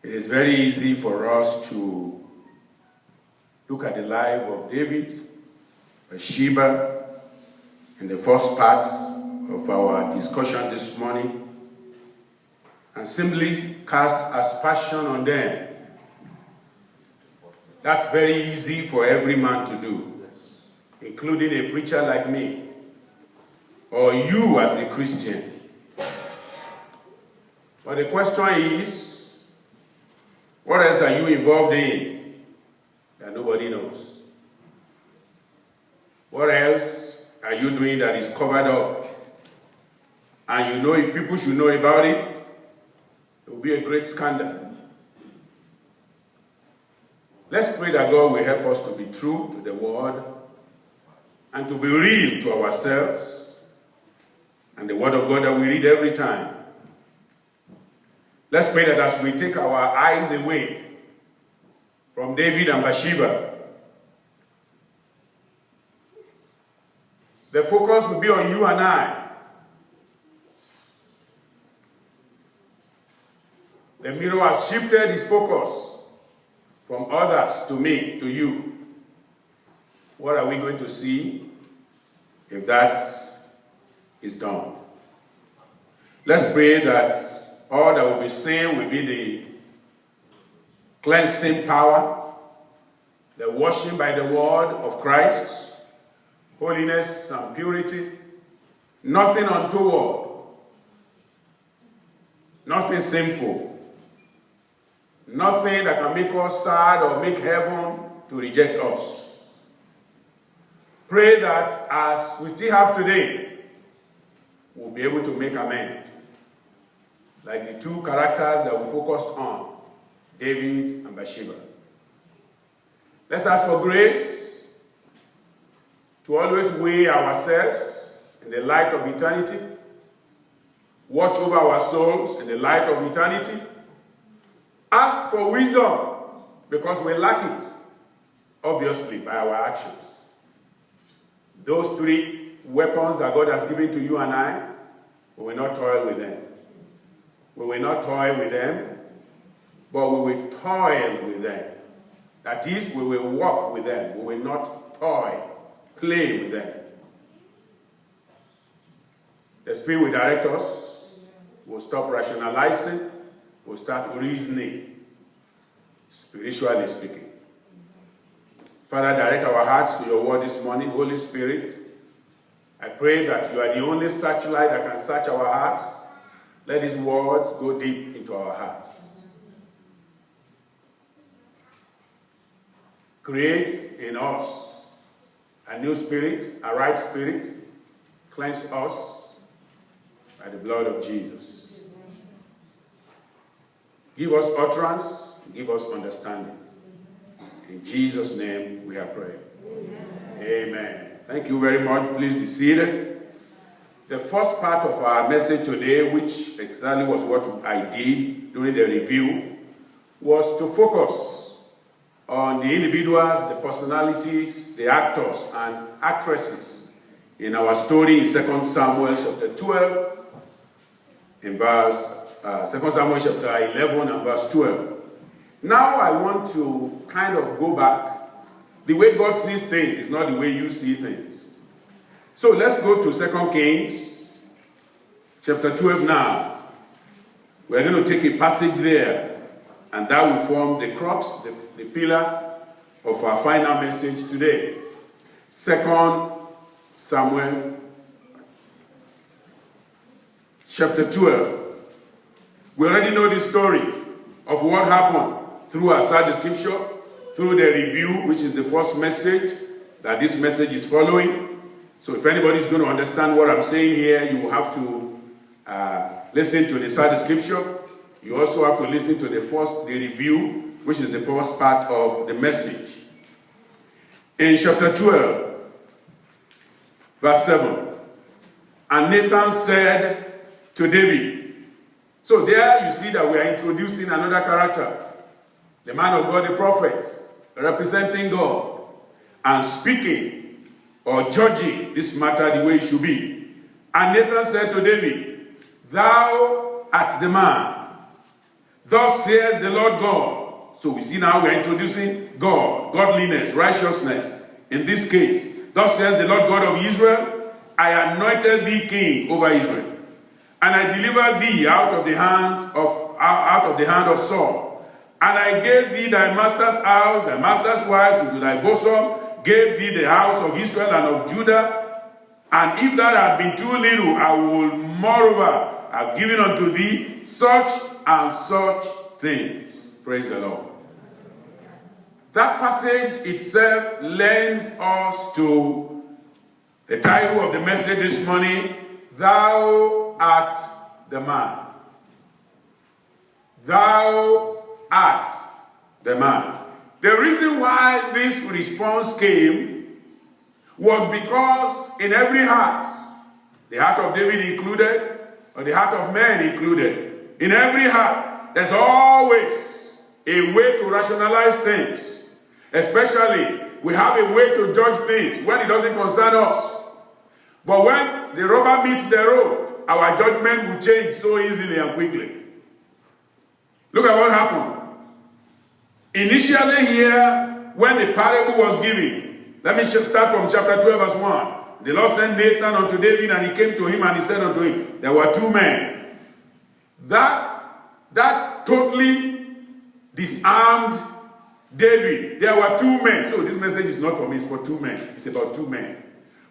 It is very easy for us to look at the life of David, Bathsheba, in the first part of our discussion this morning, and simply cast aspersion on them. That's very easy for every man to do, including a preacher like me, or you as a Christian. But the question is, what else are you involved in that nobody knows? What else are you doing that is covered up? And you know, if people should know about it, it will be a great scandal. Let's pray that God will help us to be true to the word and to be real to ourselves and the word of God that we read every time. Let's pray that as we take our eyes away from David and Bathsheba, the focus will be on you and I. The mirror has shifted its focus from others to me, to you. What are we going to see if that is done? Let's pray that all that will be seen will be the cleansing power, the washing by the word of Christ, holiness and purity, nothing untoward, nothing sinful, nothing that can make us sad or make heaven to reject us. Pray that as we still have today, we'll be able to make amends. Like the two characters that we focused on, David and Bathsheba. Let's ask for grace to always weigh ourselves in the light of eternity, watch over our souls in the light of eternity, ask for wisdom because we lack it, obviously, by our actions. Those three weapons that God has given to you and I, we will not toil with them. We will not toy with them, but we will toil with them. That is, we will walk with them. We will not toy, play with them. The Spirit will direct us. We'll stop rationalizing. We'll start reasoning, spiritually speaking. Father, direct our hearts to your word this morning. Holy Spirit, I pray that you are the only searchlight that can search our hearts. Let these words go deep into our hearts. Create in us a new spirit, a right spirit. Cleanse us by the blood of Jesus. Give us utterance, give us understanding. In Jesus' name we have prayed. Amen. Thank you very much. Please be seated. The first part of our message today, which exactly was what I did during the review, was to focus on the individuals, the personalities, the actors and actresses in our story in 2 Samuel chapter 12, in verse 2 Samuel chapter 11 and verse 12. Now I want to kind of go back. The way God sees things is not the way you see things. So let's go to 2 Kings chapter 12 now. We're going to take a passage there, and that will form the crux, the pillar of our final message today. 2 Samuel chapter 12. We already know the story of what happened through our side scripture, through the review, which is the first message that this message is following. So if anybody is going to understand what I'm saying here, you will have to listen to the side scripture. You also have to listen to the review, which is the first part of the message. In chapter 12, verse 7, and Nathan said to David. So there you see that we are introducing another character, the man of God, the prophet, representing God and speaking or judging this matter the way it should be. And Nathan said to David, thou art the man. Thus says the Lord God. So we see now we're introducing God, godliness, righteousness. In this case, thus says the Lord God of Israel, I anointed thee king over Israel, and I delivered thee out of the hand of Saul. And I gave thee thy master's house, thy master's wives into thy bosom, gave thee the house of Israel and of Judah. And if that had been too little, I will moreover have given unto thee such and such things. Praise the Lord. That passage itself lends us to the title of the message this morning, Thou art the man. Thou art the man. The reason why this response came was because in every heart, the heart of David included, or the heart of man included, in every heart, there's always a way to rationalize things. Especially, we have a way to judge things when it doesn't concern us. But when the rubber meets the road, our judgment will change so easily and quickly. Look at what happened. Initially here, when the parable was given, let me start from chapter 12 verse 1. The Lord sent Nathan unto David, and he came to him and he said unto him, there were two men. That totally disarmed David. There were two men. So this message is not for me, it's for two men. It's about two men.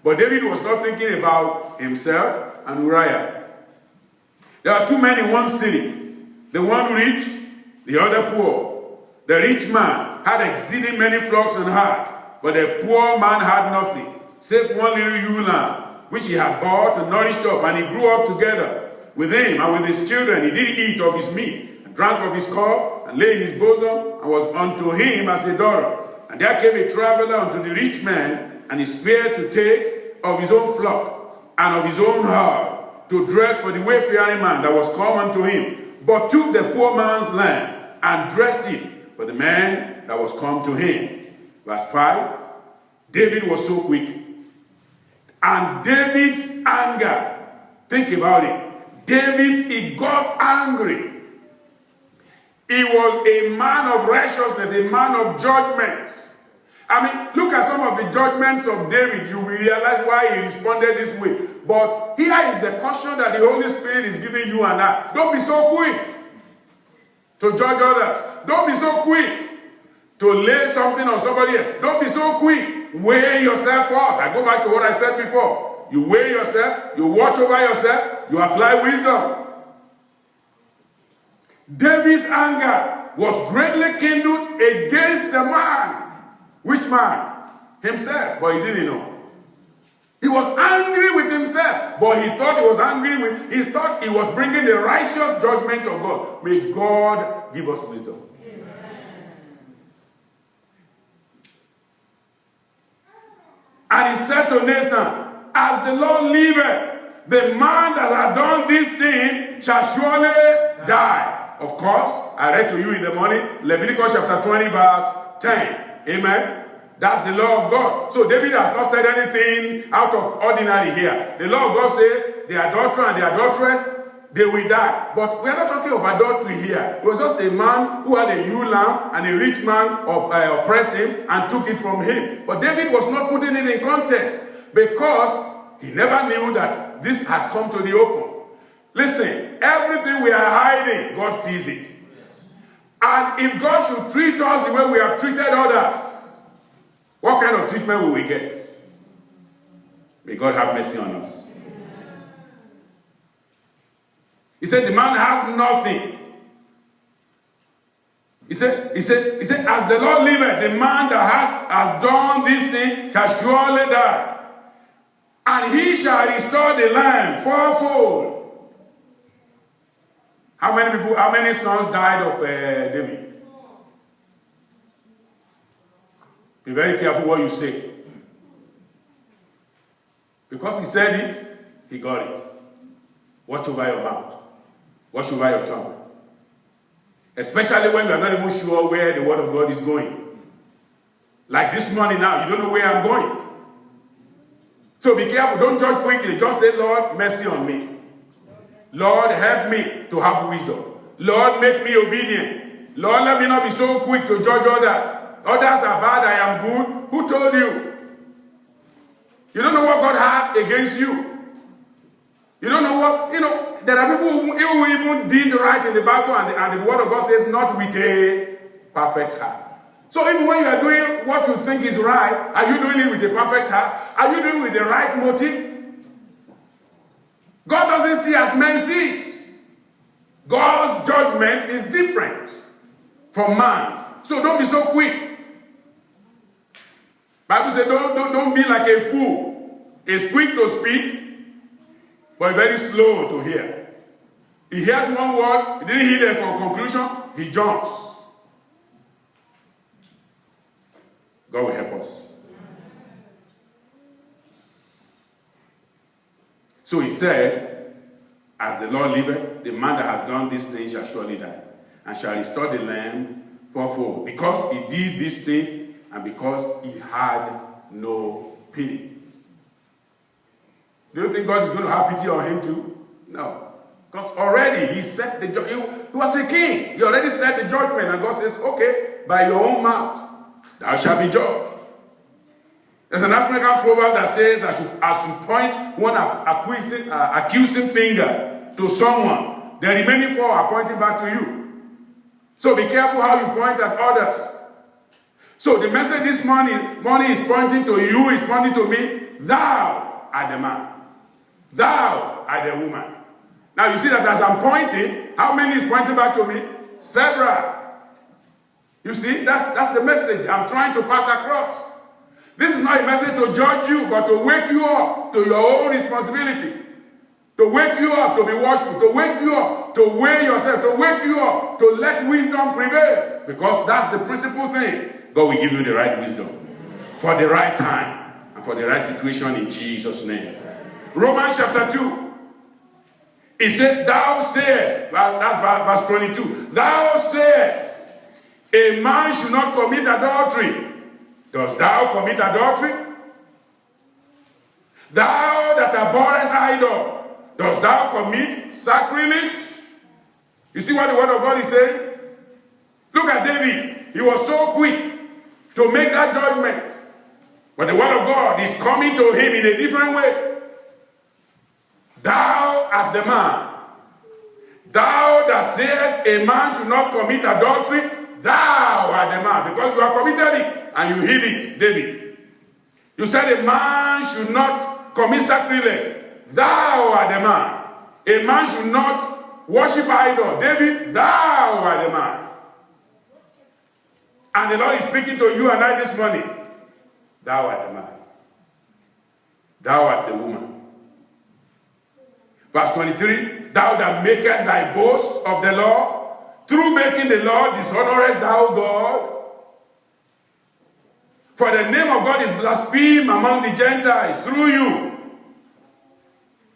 But David was not thinking about himself and Uriah. There are two men in one city. The one rich, the other poor. The rich man had exceeding many flocks and herds, but the poor man had nothing, save one little ewe lamb, which he had bought and nourished up, and he grew up together with him and with his children. He did eat of his meat, and drank of his cup, and lay in his bosom, and was unto him as a daughter. And there came a traveler unto the rich man, and he spared to take of his own flock, and of his own herd, to dress for the wayfaring man that was come unto him, but took the poor man's lamb, and dressed it for the man that was come to him. Verse 5, David was so quick. And David's anger, think about it. He got angry. He was a man of righteousness, a man of judgment. I mean, look at some of the judgments of David. You will realize why he responded this way. But here is the caution that the Holy Spirit is giving you and I. Don't be so quick to judge others. Don't be so quick to lay something on somebody else. Don't be so quick. Weigh yourself first. I go back to what I said before. You weigh yourself, you watch over yourself, you apply wisdom. David's anger was greatly kindled against the man. Which man? Himself, but he didn't know. He was angry with himself, but he thought he thought he was bringing the righteous judgment of God. May God give us wisdom. And he said to Nathan, as the Lord liveth, the man that hath done this thing shall surely die. Of course, I read to you in the morning, Leviticus chapter 20 verse 10. Amen. That's the law of God. So David has not said anything out of ordinary here. The law of God says the adulterer and the adulteress, they will die. But we are not talking of adultery here. It was just a man who had a ewe lamb, and a rich man oppressed him and took it from him. But David was not putting it in context because he never knew that this has come to the open. Listen, everything we are hiding, God sees it. And if God should treat us the way we have treated others, what kind of treatment will we get? May God have mercy on us. He said, the man has nothing. He said, as the Lord liveth, the man that has done this thing shall surely die. And he shall restore the land fourfold. How many sons died of David? Be very careful what you say. Because he said it, he got it. Watch over your mouth. Watch over your tongue. Especially when you are not even sure where the word of God is going. Like this morning now, you don't know where I'm going. So be careful. Don't judge quickly. Just say, Lord, mercy on me. Lord, help me to have wisdom. Lord, make me obedient. Lord, let me not be so quick to judge others. Others are bad, I am good. Who told you? You don't know what God had against you. You don't know what, there are people who even did right in the Bible, and the word of God says, not with a perfect heart. So even when you are doing what you think is right, are you doing it with a perfect heart? Are you doing it with the right motive? God doesn't see as man sees. God's judgment is different from man's. So don't be so quick. Bible says don't be like a fool. He's quick to speak, but very slow to hear. He hears one word, he didn't hear the conclusion, he jumps. God will help us. So he said, as the Lord liveth, the man that has done this thing shall surely die, and shall restore the land fourfold, because he did this thing, and because he had no pity. Do you think God is going to have pity on him too? No. Because already he set the judgment. He was a king. He already set the judgment, and God says, okay, by your own mouth, thou shalt be judged. There's an African proverb that says, as you point one accusing finger to someone, the remaining four are pointing back to you. So be careful how you point at others. So the message this morning is pointing to you, is pointing to me. Thou art the man. Thou art the woman. Now you see that as I'm pointing, how many is pointing back to me? Several. You see, that's the message I'm trying to pass across. This is not a message to judge you, but to wake you up to your own responsibility. To wake you up to be watchful, to wake you up to weigh yourself, to wake you up to let wisdom prevail. Because that's the principal thing. God will give you the right wisdom for the right time and for the right situation in Jesus' name. Romans chapter 2. It says, thou sayest, that's verse 22. Thou sayest, a man should not commit adultery. Dost thou commit adultery? Thou that abhorrest idol, dost thou commit sacrilege? You see what the word of God is saying? Look at David. He was so quick to make that judgment. But the word of God is coming to him in a different way. Thou art the man. Thou that sayest a man should not commit adultery, thou art the man. Because you have committed it and you hid it, David. You said a man should not commit sacrilege. Thou art the man. A man should not worship idol. David, thou art the man. And the Lord is speaking to you and I this morning. Thou art the man. Thou art the woman. Verse 23, thou that makest thy boast of the law, through making the law dishonorest thou God. For the name of God is blasphemed among the Gentiles through you.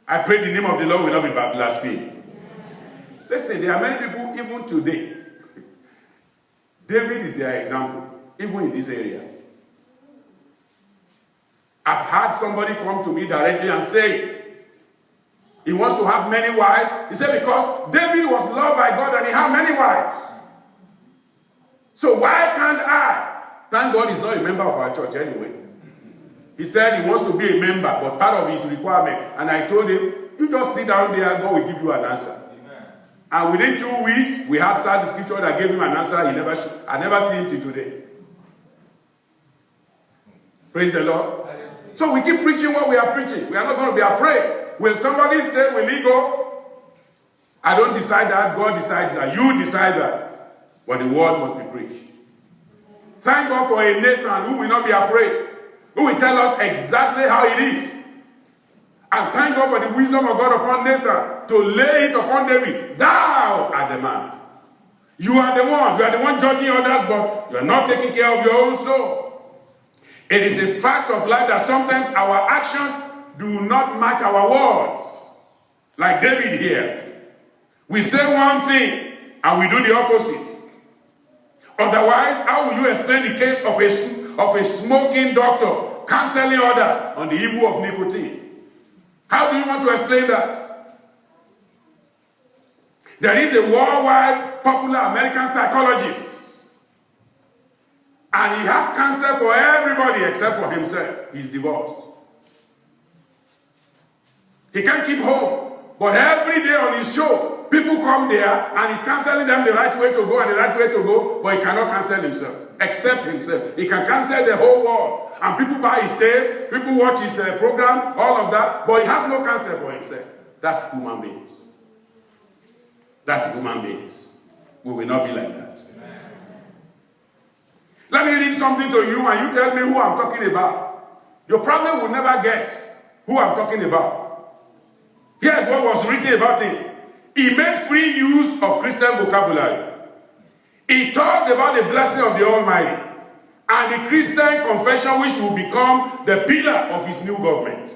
I pray the name of the Lord will not be blasphemed. Listen, there are many people, even today. David is their example, even in this area. I've had somebody come to me directly and say, he wants to have many wives. He said because David was loved by God and he had many wives. So why can't I? Thank God he's not a member of our church anyway. He said he wants to be a member, but part of his requirement. And I told him, you just sit down there and God will give you an answer. Amen. And within 2 weeks, we had started the scripture that gave him an answer. I never see him till today. Praise the Lord. So we keep preaching what we are preaching. We are not going to be afraid. Will somebody stay? Will he go? I don't decide that. God decides that. You decide that. But the word must be preached. Thank God for a Nathan who will not be afraid. Who will tell us exactly how it is. And thank God for the wisdom of God upon Nathan to lay it upon David. Thou art the man. You are the one. You are the one judging others, but you are not taking care of your own soul. It is a fact of life that sometimes our actions do not match our words. Like David here. We say one thing and we do the opposite. Otherwise, how will you explain the case of a smoking doctor counseling others on the evil of nicotine? How do you want to explain that? There is a worldwide popular American psychologist, and he has counsel for everybody except for himself. He's divorced. He can't keep home, but every day on his show, people come there and he's counseling them the right way to go and the right way to go, but he cannot counsel himself, except himself. He can counsel the whole world, and people buy his tape, people watch his program, all of that, but he has no counsel for himself. That's human beings. That's human beings. We will not be like that. Amen. Let me read something to you and you tell me who I'm talking about. You probably will never guess who I'm talking about. Here's what was written about him. He made free use of Christian vocabulary. He talked about the blessing of the Almighty and the Christian confession which will become the pillar of his new government.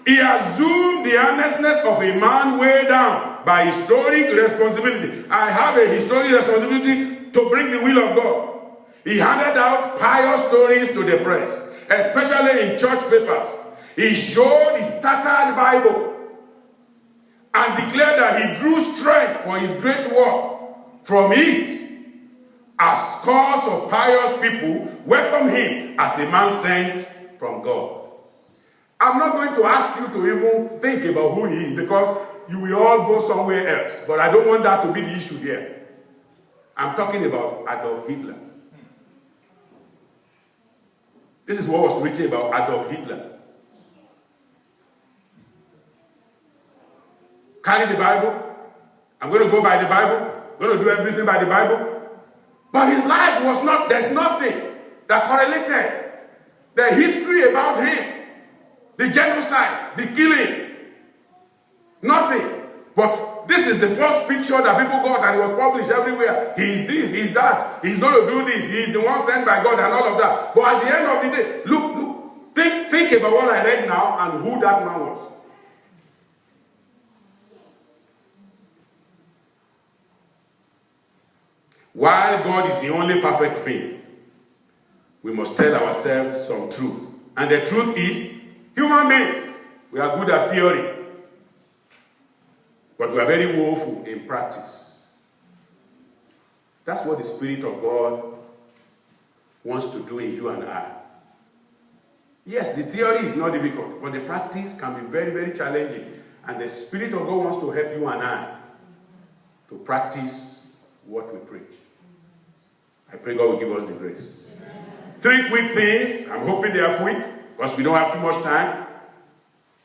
He assumed the earnestness of a man weighed down by historic responsibility. I have a historic responsibility to bring the will of God. He handed out pious stories to the press, especially in church papers. He showed his tattered Bible and declared that he drew strength for his great work from it. As scores of pious people welcome him as a man sent from God. I'm not going to ask you to even think about who he is because you will all go somewhere else. But I don't want that to be the issue here. I'm talking about Adolf Hitler. This is what was written about Adolf Hitler. Carry the Bible. I'm going to go by the Bible. I'm going to do everything by the Bible. But his life was not, there's nothing that correlated the history about him. The genocide, the killing, nothing. But this is the first picture that people got and it was published everywhere. He's this, he's that, he's going to do this, he's the one sent by God and all of that. But at the end of the day, look, think about what I read now and who that man was. While God is the only perfect being, we must tell ourselves some truth. And the truth is, human beings, we are good at theory, but we are very woeful in practice. That's what the Spirit of God wants to do in you and I. Yes, the theory is not difficult, but the practice can be very, very challenging. And the Spirit of God wants to help you and I to practice what we preach. I pray God will give us the grace. Amen. 3 quick things. I'm hoping they are quick, because we don't have too much time.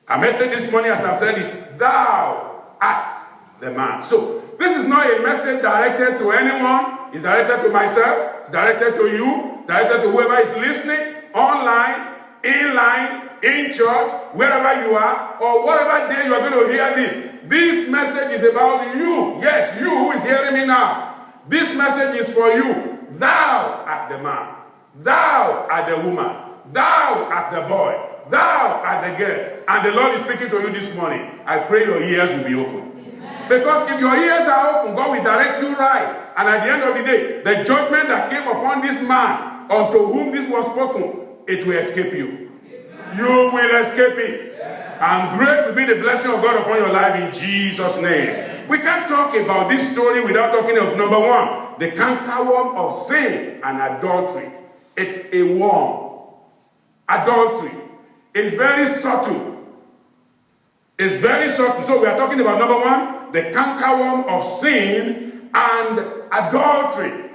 Our message this morning, as I've said, is thou art the man. So, this is not a message directed to anyone. It's directed to myself. It's directed to you. It's directed to whoever is listening, online, in line, in church, wherever you are, or whatever day you are going to hear this. This message is about you. Yes, you who is hearing me now. This message is for you. Thou art the man. Thou art the woman. Thou art the boy, thou art the girl. And the Lord is speaking to you this morning. I pray your ears will be open. Amen. Because if your ears are open, God will direct you right. And at the end of the day, the judgment that came upon this man, unto whom this was spoken, it will escape you. Amen. You will escape it. Amen. And great will be the blessing of God upon your life in Jesus' name. Amen. We can't talk about this story without talking of number one, the cankerworm of sin and adultery. It's a worm. Adultery is very subtle. It's very subtle. So we are talking about number one, the cankerworm of sin and adultery.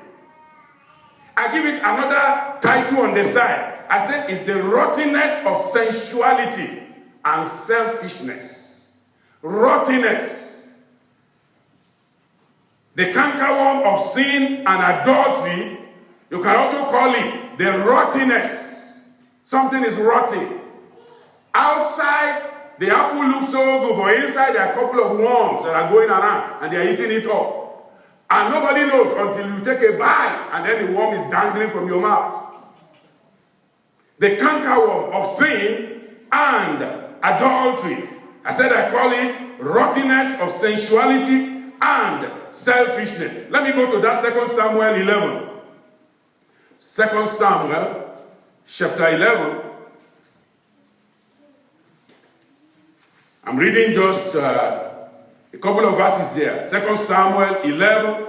I give it another title on the side. I said it's the rottenness of sensuality and selfishness. Rottenness. The cankerworm of sin and adultery, you can also call it the rottenness. Something is rotten. Outside, the apple looks so good, but inside there are a couple of worms that are going around and they are eating it up. And nobody knows until you take a bite and then the worm is dangling from your mouth. The cankerworm of sin and adultery. I said I call it rottenness of sensuality and selfishness. Let me go to that 2 Samuel 11. 2 Samuel chapter 11. I'm reading just A couple of verses there. 2 Samuel 11.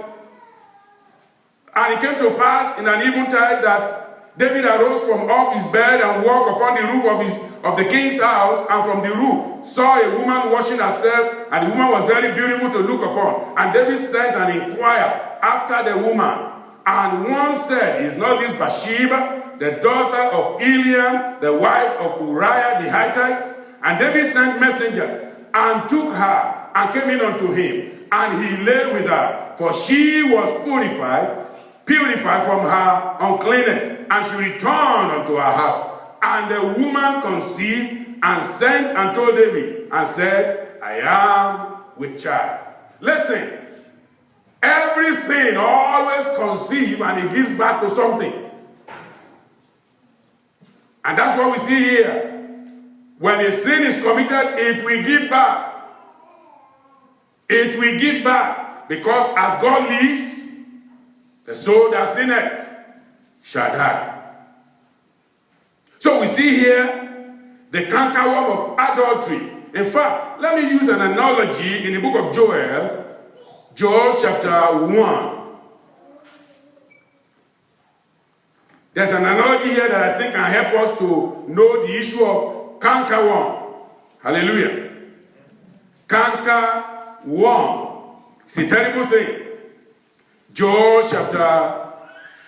And it came to pass in an eventide that David arose from off his bed and walked upon the roof of the king's house, and from the roof saw a woman washing herself, and the woman was very beautiful to look upon. And David sent and inquired after the woman. And one said, Is not this Bathsheba, the daughter of Eliam, the wife of Uriah the Hittite? And David sent messengers and took her and came in unto him, and he lay with her, for she was purified from her uncleanness, and she returned unto her house. And the woman conceived and sent and told David and said, I am with child. Listen, every sin always conceives and it gives back to something. And that's what we see here. When a sin is committed, it will give back. It will give back. Because as God lives, the soul that sinneth shall die. So we see here the cankerworm of adultery. In fact, let me use an analogy in the book of Joel. Joel chapter 1. There's an analogy here that I think can help us to know the issue of cankerworm. Hallelujah. Cankerworm. It's a terrible thing. Joel chapter,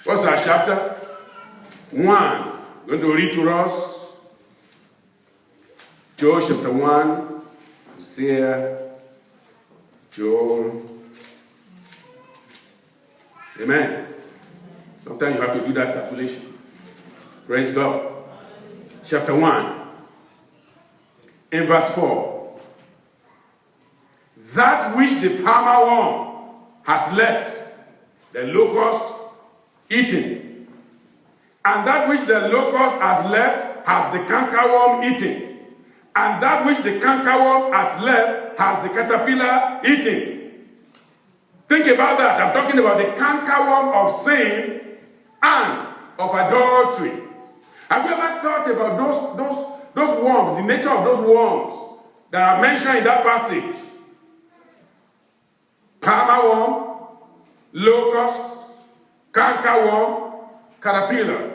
what's our chapter? 1. I'm going to read to us. Joel chapter 1. Hosea. Joel. Amen. Sometimes you have to do that calculation. Praise God. Chapter 1. In verse 4. That which the palmer worm has left, the locust eaten. And that which the locust has left has the cankerworm eaten. And that which the cankerworm has left has the caterpillar eaten. Think about that. I'm talking about the cankerworm of sin and of adultery. Have you ever thought about those worms, the nature of those worms that are mentioned in that passage? Palmer worm, locust, cankerworm, caterpillar.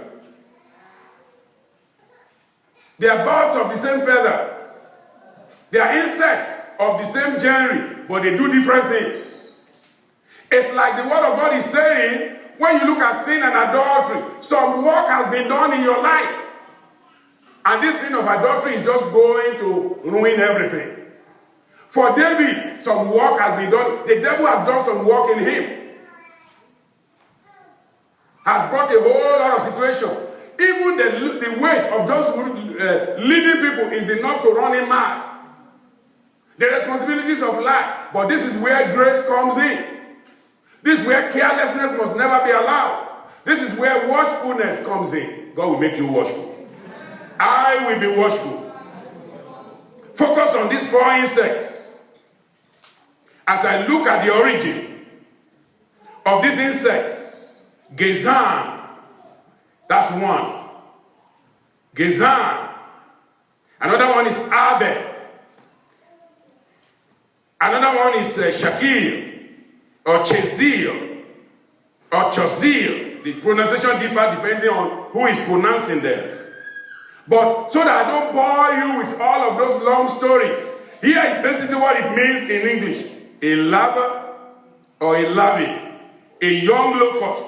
They are birds of the same feather. They are insects of the same genre, but they do different things. It's like the word of God is saying, when you look at sin and adultery, some work has been done in your life. And this sin of adultery is just going to ruin everything. For David, some work has been done. The devil has done some work in him. Has brought a whole lot of situation. Even the weight of just leading people is enough to run him mad. The responsibilities of life. But this is where grace comes in. This is where carelessness must never be allowed. This is where watchfulness comes in. God will make you watchful. I will be watchful. Focus on these 4 insects. As I look at the origin of these insects, Gazan, that's one. Gazan. Another one is Abed. Another one is Shakir, or Chezil, or Chozil. The pronunciation differs depending on who is pronouncing them. But so that I don't bore you with all of those long stories, here is basically what it means in English. A larva or a larvae, a young locust,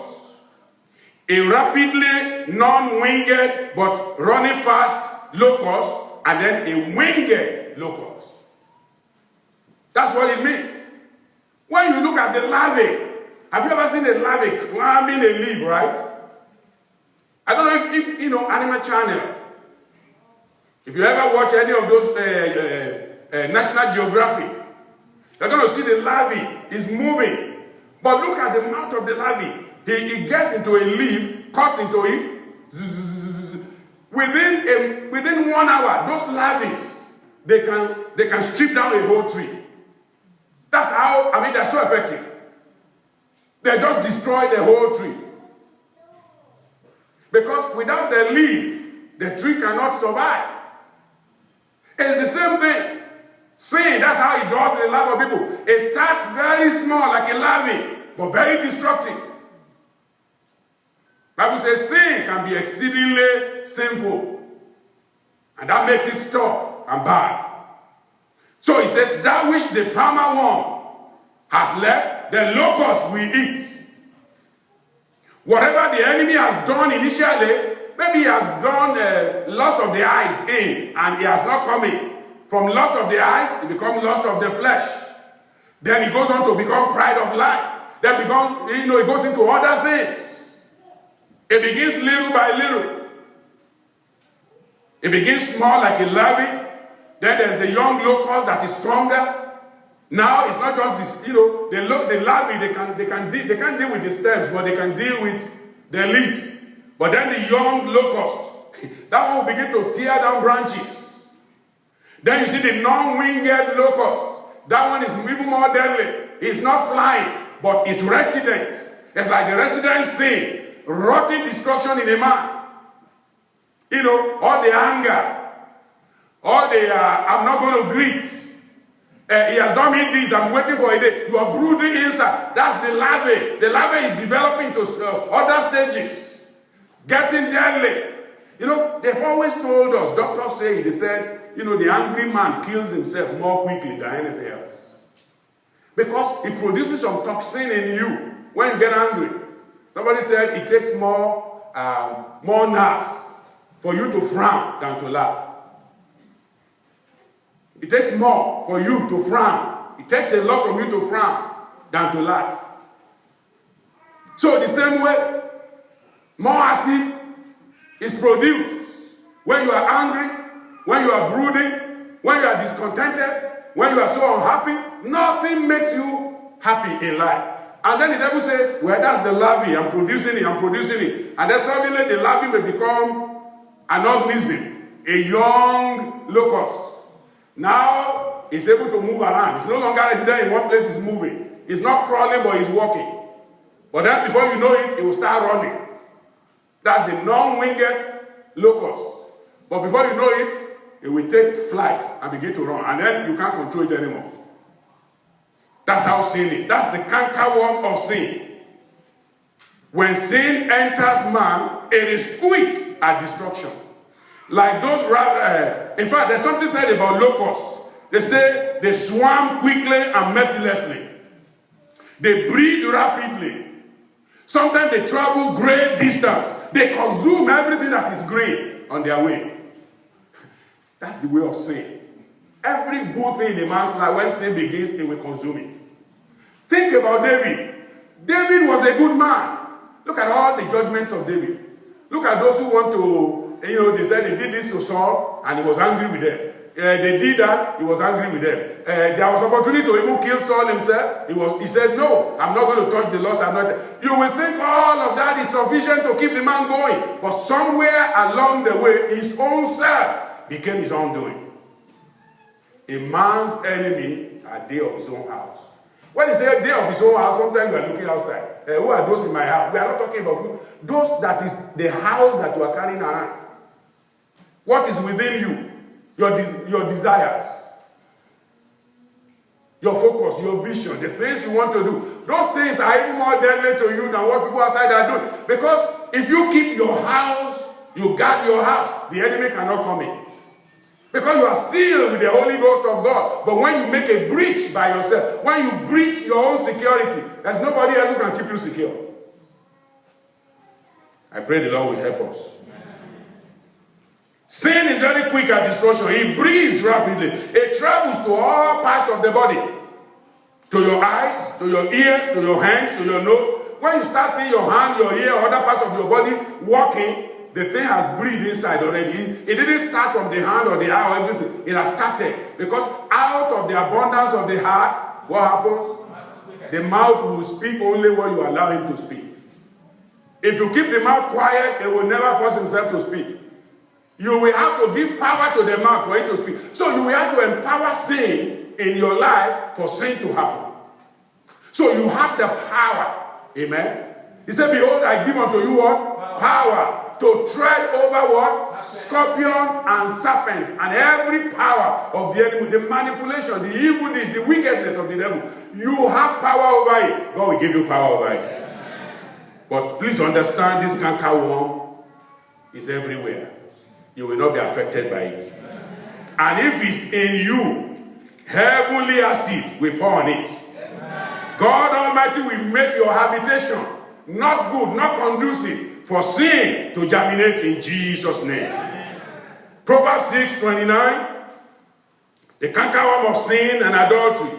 a rapidly non-winged but running fast locust, and then a winged locust. That's what it means. When you look at the larvae, have you ever seen a larvae climbing a leaf, right? I don't know if you know Animal Channel. If you ever watch any of those National Geographic, you're going to see the larvae is moving. But look at the mouth of the larvae. He gets into a leaf, cuts into it. Within 1 hour, those larvae, they can strip down a whole tree. That's how, they're so effective. They just destroy the whole tree. Because without the leaf, the tree cannot survive. It's the same thing. Sin, that's how it does in the life of people. It starts very small, like a larvae, but very destructive. Bible says sin can be exceedingly sinful. And that makes it tough and bad. So he says, that which the palmer worm has left, the locust will eat. Whatever the enemy has done initially, maybe he has done lust of the eyes in, and he has not come in. From lust of the eyes, it becomes lust of the flesh. Then it goes on to become pride of life. Then it goes into other things. It begins little by little. It begins small like a larvae. Then there's the young locust that is stronger. Now it's not just this, the larvae, they can't deal with the stems, but they can deal with the leaves. But then the young locust, that one will begin to tear down branches. Then you see the non-winged locust. That one is even more deadly. It's not flying, but it's resident. It's like the resident sin, rotting destruction in a man. All the anger, all the I'm not going to greet. He has done me this, I'm waiting for a day. You are brooding inside. That's the larvae. The larvae is developing to other stages, getting deadly. They've always told us, doctors say, they said, the angry man kills himself more quickly than anything else. Because it produces some toxin in you when you get angry. Somebody said it takes more nerves for you to frown than to laugh. It takes more for you to frown. It takes a lot from you to frown than to laugh. So the same way, more acid is produced when you are angry, when you are brooding, when you are discontented, when you are so unhappy. Nothing makes you happy in life. And then the devil says, well, that's the larvae, I'm producing it. And then suddenly the larvae may become an organism, a young locust. Now it's able to move around. It's no longer resident in one place, it's moving. It's not crawling, but it's walking. But then before you know it will start running. That's the non-winged locust. But before you know it will take flight and begin to run. And then you can't control it anymore. That's how sin is. That's the cankerworm of sin. When sin enters man, it is quick at destruction. Like those, in fact, there's something said about locusts. They say they swarm quickly and mercilessly. They breed rapidly. Sometimes they travel great distance. They consume everything that is green on their way. That's the way of sin. Every good thing in a man's life, when sin begins, it will consume it. Think about David. David was a good man. Look at all the judgments of David. Look at those who want to, they said they did this to Saul and he was angry with them. They did that, he was angry with them. There was opportunity to even kill Saul himself. He said, no, I'm not going to touch the Lord's anointed. You will think all of that is sufficient to keep the man going. But somewhere along the way, his own self became his undoing. A man's enemy are they of his own house. When he said day of his own house, sometimes we are looking outside. Who are those in my house? We are not talking about those that is the house that you are carrying around. What is within you? Your desires, your focus, your vision, the things you want to do. Those things are even more deadly to you than what people outside are doing. Because if you keep your house, you guard your house, the enemy cannot come in. Because you are sealed with the Holy Ghost of God. But when you make a breach by yourself, when you breach your own security, there's nobody else who can keep you secure. I pray the Lord will help us. Sin is very quick at destruction. It breathes rapidly. It travels to all parts of the body. To your eyes, to your ears, to your hands, to your nose. When you start seeing your hand, your ear, other parts of your body walking, the thing has breathed inside already. It didn't start from the hand or the eye or everything. It has started. Because out of the abundance of the heart, what happens? The mouth will speak only what you allow him to speak. If you keep the mouth quiet, it will never force himself to speak. You will have to give power to the mouth for it to speak. So you will have to empower sin in your life for sin to happen. So you have the power. Amen. He said, behold, I give unto you what? Power to tread over what? Scorpion and serpents and every power of the enemy, the manipulation, the evil, the wickedness of the devil. You have power over it. God will give you power over it. But please understand, this cankerworm is everywhere. You will not be affected by it. And if it's in you, heavenly acid will pour on it. God Almighty will make your habitation not good, not conducive for sin to germinate in Jesus' name. Proverbs 6:29, the cankerworm of sin and adultery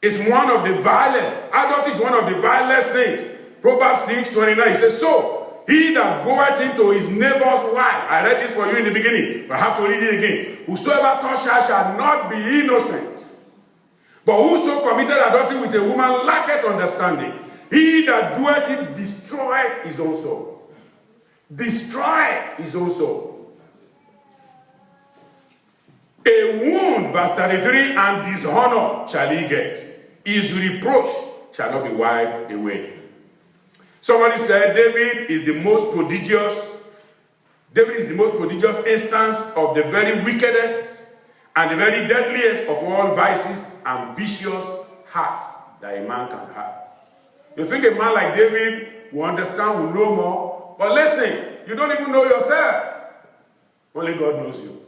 is one of the vilest. Adultery is one of the vilest sins. Proverbs 6:29, it says, so he that goeth into his neighbor's wife. I read this for you in the beginning, but I have to read it again. Whosoever touch her shall not be innocent. But whoso committed adultery with a woman lacketh understanding. He that doeth it destroyeth his own soul. Destroyeth his own soul. A wound, verse 33, and dishonor shall he get. His reproach shall not be wiped away. Somebody said David is the most prodigious instance of the very wickedest and the very deadliest of all vices and vicious hearts that a man can have. You think a man like David will understand, will know more? But listen, you don't even know yourself. Only God knows you.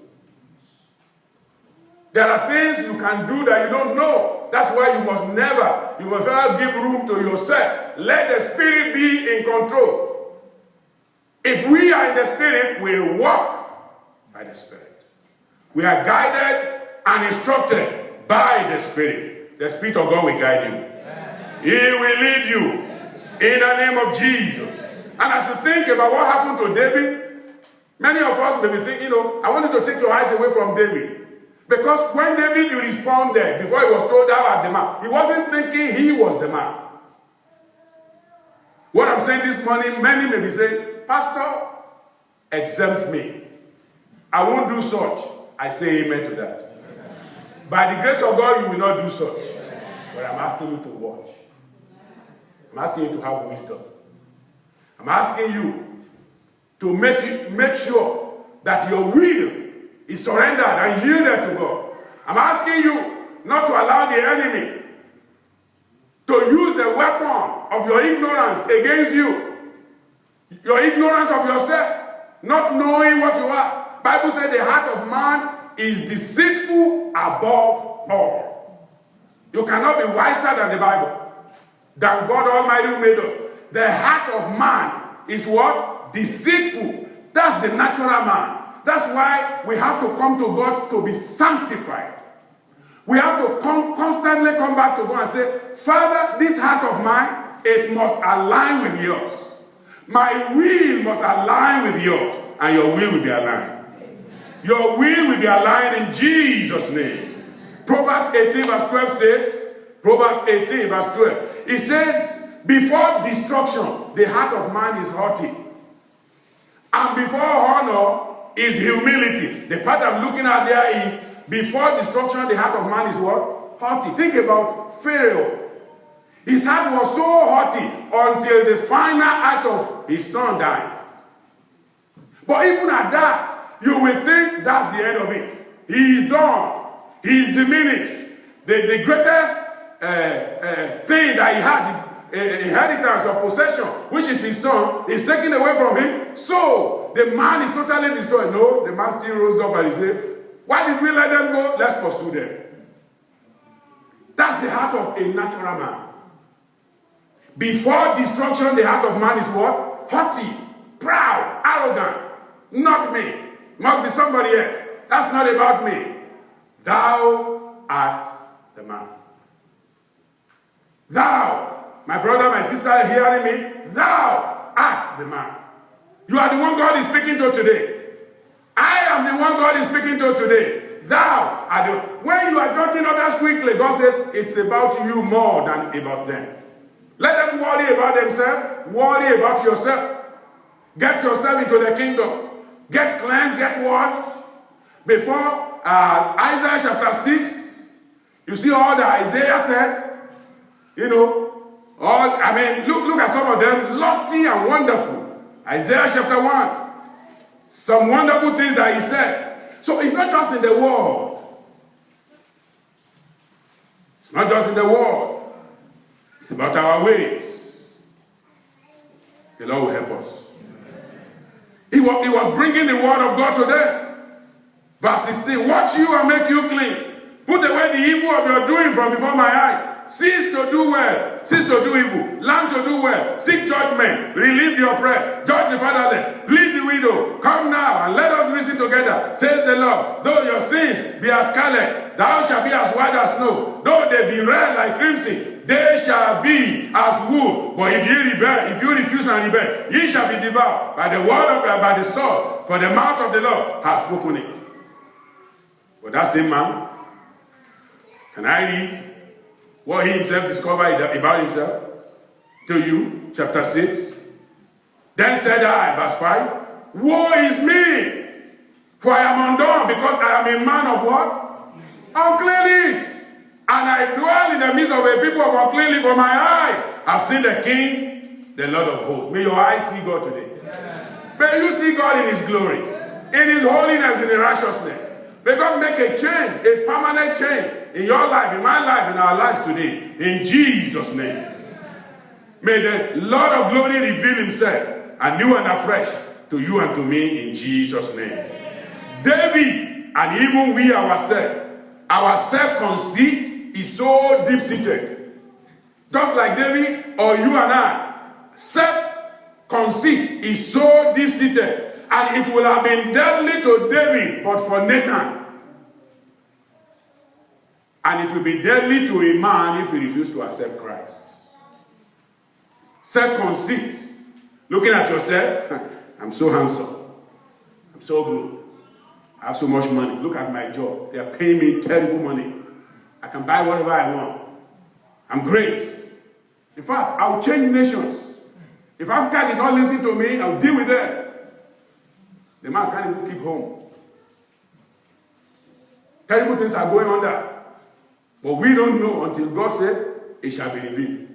There are things you can do that you don't know. That's why you must never give room to yourself. Let the Spirit be in control. If we are in the Spirit, we walk by the Spirit. We are guided and instructed by the Spirit. The Spirit of God will guide you. He will lead you in the name of Jesus. And as you think about what happened to David, many of us may be thinking, I want you to take your eyes away from David. Because when David responded, before he was told thou art the man, he wasn't thinking he was the man. What I'm saying this morning, many may be saying, Pastor, exempt me. I won't do such. I say amen to that. Amen. By the grace of God, you will not do such. Amen. But I'm asking you to watch. I'm asking you to have wisdom. I'm asking you to make sure that your will is surrendered and yielded to God. I'm asking you not to allow the enemy to use the weapon of your ignorance against you. Your ignorance of yourself, not knowing what you are. Bible said the heart of man is deceitful above all. You cannot be wiser than the Bible, than God Almighty who made us. The heart of man is what? Deceitful. That's the natural man. That's why we have to come to God to be sanctified. We have to constantly come back to God and say, Father, this heart of mine, it must align with yours. My will must align with yours, and your will be aligned. Your will be aligned in Jesus' name. Proverbs 18 verse 12 says, Proverbs 18 verse 12, it says, before destruction, the heart of man is haughty. And before honor is humility. The part I'm looking at there is, before destruction, the heart of man is what? Haughty. Think about Pharaoh. His heart was so haughty until the final act of his son died. But even at that, you will think that's the end of it. He is done. He is diminished. The greatest thing that he had, inheritance or possession, which is his son, is taken away from him. So the man is totally destroyed. No, the man still rose up and he said, why did we let them go? Let's pursue them. That's the heart of a natural man. Before destruction, the heart of man is what? Haughty, proud, arrogant. Not me. Must be somebody else. That's not about me. Thou art the man. Thou, my brother, my sister hearing me, thou art the man. You are the one God is speaking to today. I am the one God is speaking to today. Thou art the one. When you are judging others quickly, God says it's about you more than about them. Let them worry about themselves. Worry about yourself. Get yourself into the kingdom. Get cleansed, get washed. Before Isaiah chapter 6, you see all that Isaiah said. Look at some of them, lofty and wonderful. Isaiah chapter 1. Some wonderful things that he said. So it's not just in the word. It's not just in the word. It's about our ways. The Lord will help us. He was bringing the word of God to them. Verse 16, watch you and make you clean. Put away the evil of your doing from before my eye. Cease to do well. Cease to do evil. Learn to do well. Seek judgment. Relieve the oppressed. Judge the fatherless. Plead the widow. Come now and let us reason together, says the Lord. Though your sins be as scarlet, thou shalt be as white as snow. Though they be red like crimson, they shall be as wool. But if ye rebel, if you refuse and rebel, ye shall be devoured by the word of by the sword. For the mouth of the Lord has spoken it. But that same man, can I read what he himself discovered about himself to you? Chapter 6. Then said I, verse 5, woe is me, for I am undone, because I am a man of what? Unclean lips. And I dwell in the midst of a people of unclean lips, for my eyes have seen the King, the Lord of hosts. May your eyes see God today. May you see God in his glory, in his holiness, in his righteousness. May God make a change, a permanent change in your life, in my life, in our lives today. In Jesus' name. May the Lord of glory reveal himself anew and afresh to you and to me in Jesus' name. David, and even we ourselves, our self-conceit is so deep-seated. Just like David or you and I, self-conceit is so deep-seated. And it would have been deadly to David, but for Nathan. And it will be deadly to a man if he refuses to accept Christ. Self-conceit. Looking at yourself, I'm so handsome. I'm so good. I have so much money. Look at my job. They are paying me terrible money. I can buy whatever I want. I'm great. In fact, I'll change nations. If Africa did not listen to me, I'll deal with them. The man can't even keep home. Terrible things are going on there. But we don't know until God said, it shall be revealed.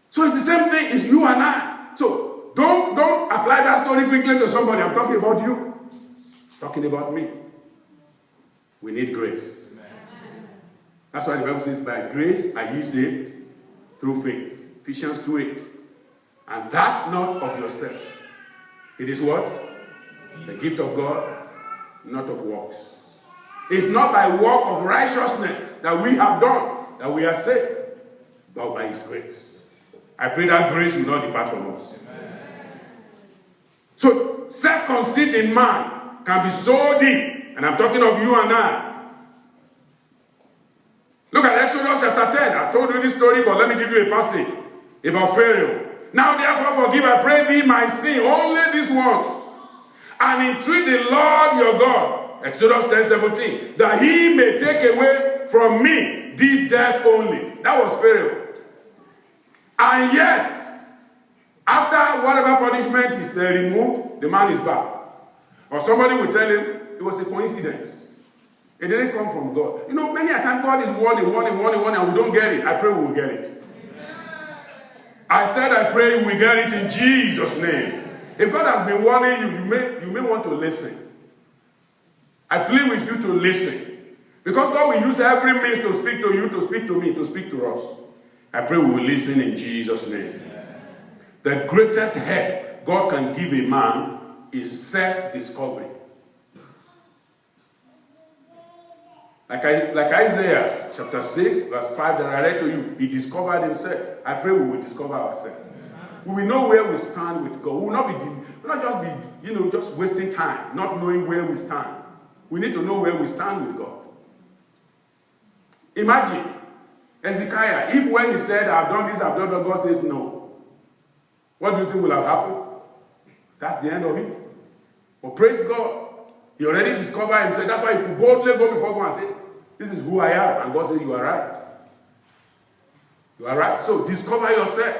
So it's the same thing as you and I. So don't apply that story quickly to somebody. I'm talking about you. I'm talking about me. We need grace. That's why the Bible says, by grace are ye saved through faith. Ephesians 2:8. And that not of yourself. It is what? The gift of God, not of works. It's not by work of righteousness that we have done that we are saved, but by his grace. I pray that grace will not depart from us. Amen. So, self-conceit in man can be so deep, and I'm talking of you and I. Look at Exodus chapter 10. I've told you this story, but let me give you a passage about Pharaoh. Now therefore forgive, I pray thee, my sin, only this once, and entreat the Lord your God, Exodus 10:17, that he may take away from me this death only. That was Pharaoh. And yet, after whatever punishment is removed, the man is back. Or somebody will tell him it was a coincidence. It didn't come from God. You know, many a time God is warning, and we don't get it. I pray we will get it. I said I pray we will get it in Jesus' name. If God has been warning you, you may want to listen. I plead with you to listen. Because God will use every means to speak to you, to speak to me, to speak to us. I pray we will listen in Jesus' name. The greatest help God can give a man is self-discovery. Like Isaiah chapter 6, verse 5 that I read to you, he discovered himself. I pray we will discover ourselves. We will know where we stand with God. We will not just be, just wasting time, not knowing where we stand. We need to know where we stand with God. Imagine Hezekiah, if when he said, I've done this, I've done that, God says no. What do you think will have happened? That's the end of it. But praise God. He already discovered himself. That's why he could boldly go before God and say, this is who I am. And God said, you are right. You are right. So discover yourself.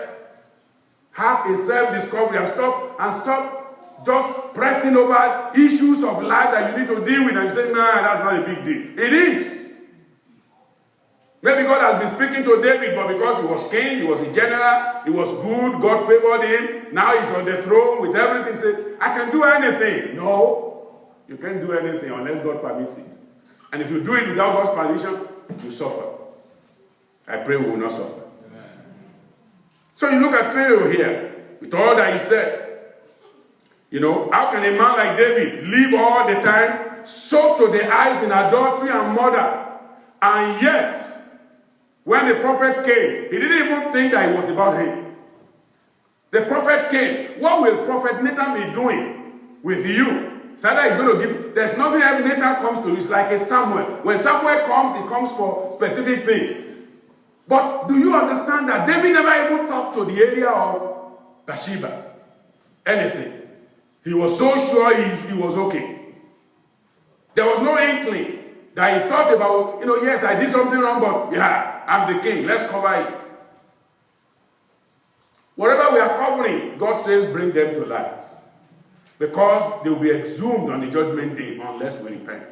Have a self-discovery and stop just pressing over issues of life that you need to deal with and say, nah, that's not a big deal. It is. Maybe God has been speaking to David, but because he was king, he was a general, he was good, God favored him. Now he's on the throne with everything. He said, I can do anything. No, you can't do anything unless God permits it. And if you do it without God's permission, you suffer. I pray we will not suffer. Amen. So you look at Pharaoh here, with all that he said. You know, how can a man like David live all the time, soaked to the eyes in adultery and murder, and yet, when the prophet came, he didn't even think that it was about him. The prophet came. What will Prophet Nathan be doing with you? Sada is going to give. There's nothing else Nathan comes to. It's like a Samuel. When Samuel comes, he comes for specific things. But do you understand that David never even talked to the area of Bathsheba? Anything. He was so sure he was okay. There was no inkling that he thought about, yes, I did something wrong, but yeah, I'm the king. Let's cover it. Whatever we are covering, God says bring them to light. Because they will be exhumed on the judgment day unless we repent.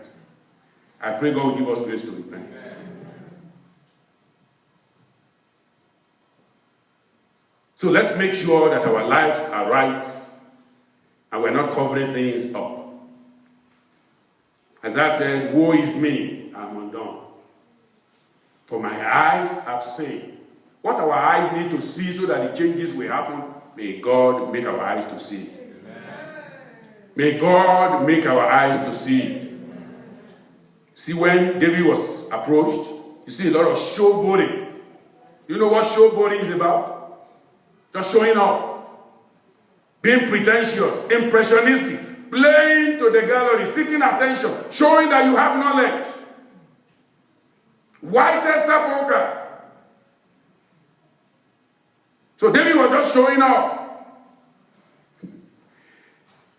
I pray God will give us grace to repent. Amen. So let's make sure that our lives are right and we're not covering things up. As I said, woe is me, I'm undone. For my eyes have seen. What our eyes need to see so that the changes will happen, may God make our eyes to see. Amen. May God make our eyes to see it. See, when David was approached, you see a lot of showboating. You know what showboating is about? Just showing off. Being pretentious, impressionistic. Playing to the gallery, seeking attention, showing that you have knowledge. White sepulchre. So David was just showing off.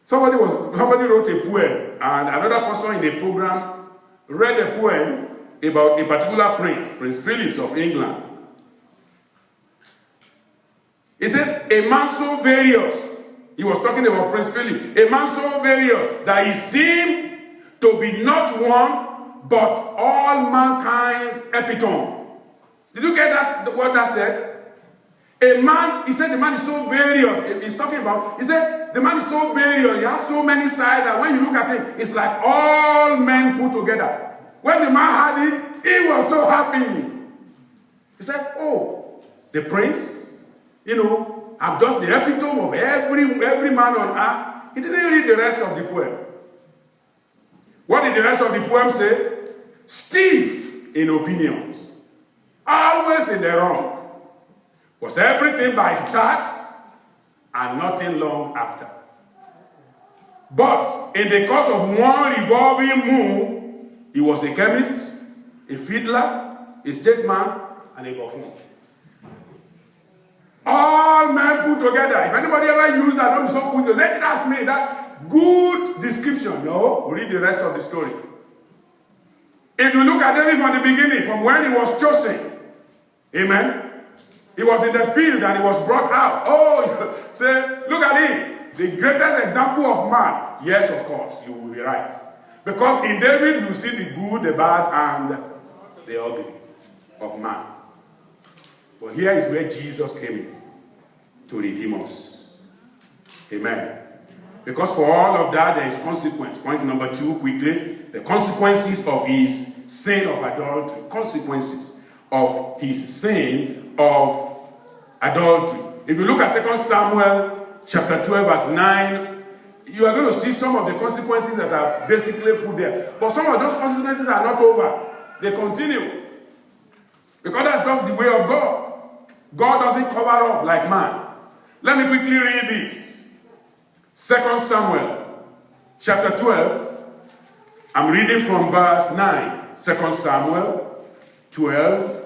Somebody wrote a poem, and another person in the program read a poem about a particular prince, Prince Philip of England. It says, a man so various. He was talking about Prince Philip. A man so various that he seemed to be not one, but all mankind's epitome. Did you get that? What that said? A man, he said the man is so various. He's talking about, he said the man is so various. He has so many sides that when you look at him, it's like all men put together. When the man had it, he was so happy. He said, oh, the prince, I'm just the epitome of every man on earth. He didn't read the rest of the poem. What did the rest of the poem say? Stiff in opinions. Always in the wrong. Was everything by starts and nothing long after. But in the course of one revolving moon, he was a chemist, a fiddler, a statesman, and a buffoon. All men put together. If anybody ever used that, don't be so quick to say, that's me. That good description. No, read the rest of the story. If you look at David from the beginning, from when he was chosen, amen, he was in the field and he was brought out. Oh, say, look at it. The greatest example of man. Yes, of course, you will be right. Because in David, you see the good, the bad, and the ugly of man. But here is where Jesus came in to redeem us. Amen. Because for all of that, there is consequence. Point number 2, quickly. The consequences of his sin of adultery. Consequences of his sin of adultery. If you look at 2 Samuel chapter 12, verse 9, you are going to see some of the consequences that are basically put there. But some of those consequences are not over. They continue. Because that's just the way of God. God doesn't cover up like man. Let me quickly read this. 2 Samuel chapter 12. I'm reading from verse 9. 2 Samuel 12.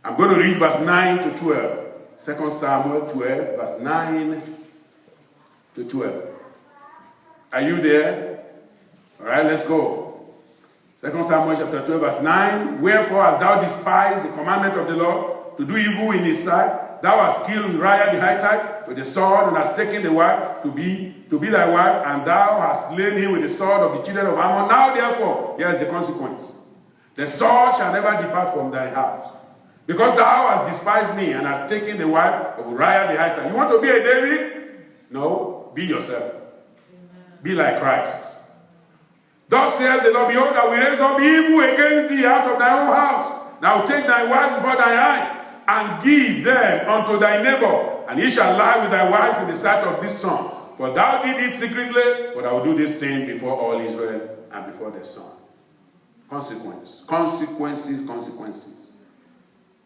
I'm going to read verse 9 to 12. 2 Samuel 12, verse 9 to 12. Are you there? All right, let's go. 2 Samuel chapter 12, verse 9. Wherefore hast thou despised the commandment of the Lord to do evil in his sight? Thou hast killed Uriah the Hittite with the sword, and hast taken the wife to be thy wife, and thou hast slain him with the sword of the children of Ammon. Now therefore, here is the consequence. The sword shall never depart from thy house. Because thou hast despised me and hast taken the wife of Uriah the Hittite. You want to be a David? No, be yourself. Be like Christ. Thus says the Lord, behold, I will raise up evil against thee out of thy own house. Now take thy wives before thy eyes, and give them unto thy neighbor, and he shall lie with thy wives in the sight of this son. For thou did it secretly, but I will do this thing before all Israel and before the son. Consequence. Consequences.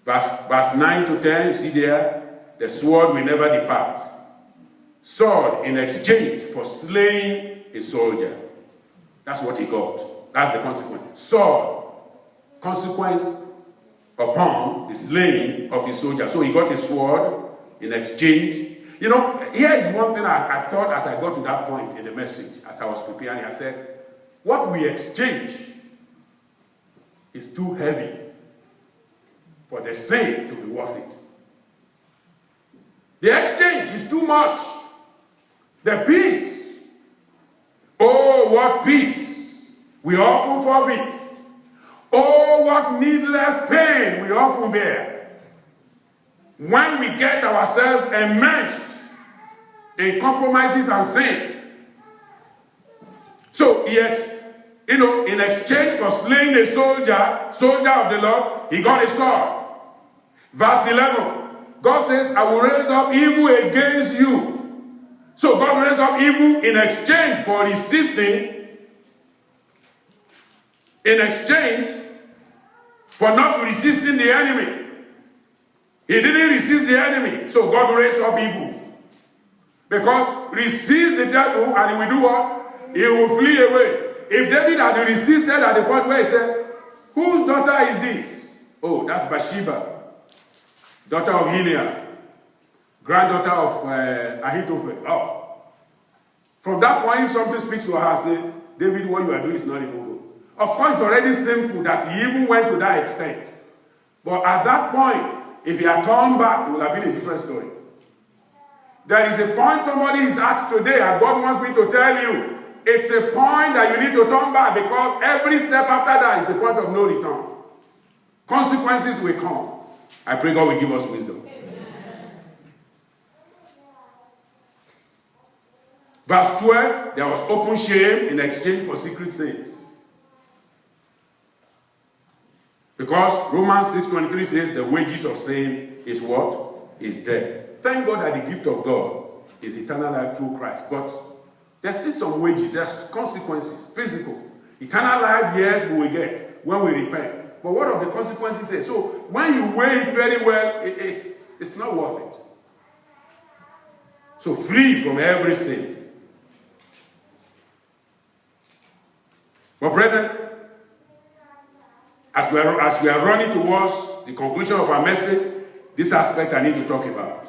Verse 9 to 10, you see there, the sword will never depart. Sword in exchange for slaying a soldier. That's what he got. That's the consequence. Sword. Consequence upon the slaying of his soldier. So he got a sword in exchange. You know, here is one thing I thought as I got to that point in the message, as I was preparing. I said, what we exchange is too heavy for the same to be worth it. The exchange is too much. The peace. Oh, what peace we often forfeit. Oh, what needless pain we often bear when we get ourselves immersed in compromises and sin. So, in exchange for slaying a soldier of the Lord, he got a sword. Verse 11, God says, I will raise up evil against you. So God raised up evil in exchange for resisting, in exchange for not resisting the enemy. He didn't resist the enemy, so God raised up evil. Because resist the devil and he will do what? He will flee away. If David had resisted at the point where he said, whose daughter is this? Oh, that's Bathsheba, daughter of Eliam, granddaughter of Ahithophel. Oh. From that point, if something speaks to her, say, David, what you are doing is not even good. Of course, it's already sinful that he even went to that extent. But at that point, if he had turned back, it would have been a different story. There is a point somebody is at today, and God wants me to tell you, it's a point that you need to turn back, because every step after that is a point of no return. Consequences will come. I pray God will give us wisdom. Amen. Verse 12, there was open shame in exchange for secret sins. Because Romans 6:23 says the wages of sin is what? Is death. Thank God that the gift of God is eternal life through Christ. But there's still some wages, there's consequences, physical. Eternal life, yes, we will get when we repent. But what are the consequences? So when you weigh it very well, it's not worth it. So free from every sin. But brethren, as we are running towards the conclusion of our message, this aspect I need to talk about.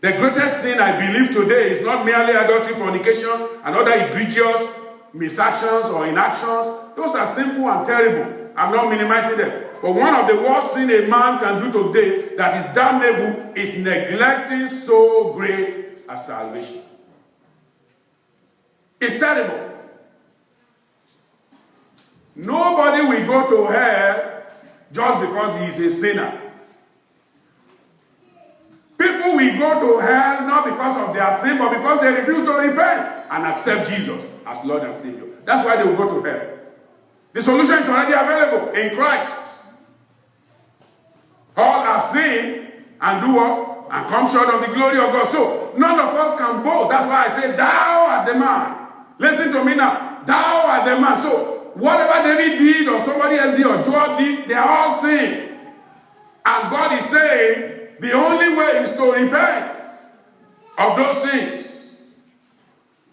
The greatest sin I believe today is not merely adultery, fornication, and other egregious misactions or inactions. Those are sinful and terrible. I'm not minimizing them. But one of the worst things a man can do today that is damnable is neglecting so great as salvation. It's terrible. Nobody will go to hell just because he is a sinner. People will go to hell not because of their sin, but because they refuse to repent and accept Jesus as Lord and Savior. That's why they will go to hell. The solution is already available in Christ. All have sinned and do what? And come short of the glory of God. So none of us can boast. That's why I say, thou art the man. Listen to me now. Thou art the man. So whatever David did or somebody else did or Joab did, they are all sin. And God is saying, the only way is to repent of those sins.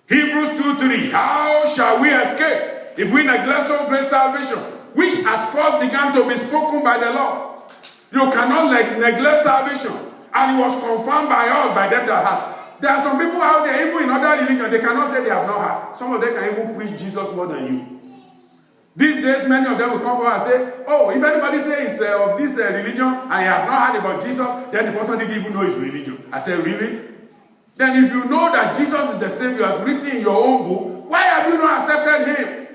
Hebrews 2:3. How shall we escape if we neglect so great salvation, which at first began to be spoken by the Lord? You cannot neglect salvation. And it was confirmed by us, by them that have. There are some people out there, even in other religions, they cannot say they have not heard. Some of them can even preach Jesus more than you. These days, many of them will come forward and say, oh, if anybody says of this religion and he has not heard about Jesus, then the person didn't even know his religion. I say, really? Then if you know that Jesus is the Savior as written in your own book, why have you not accepted him?